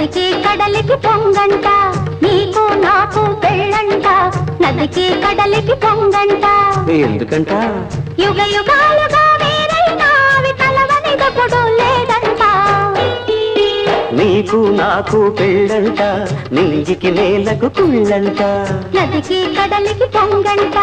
నదికి కడలికి పొంగంట నీకు నాకు పెళ్ళంట నదికి కడలికి పొంగంట ఎందుకంట యుగ యుగాలుగా వేరైనా అవి కలవనిదప్పుడు లేదంట నీకు నాకు పెళ్ళంట నింగికి నేలకు కుళ్ళంట నదికి కడలికి పొంగంట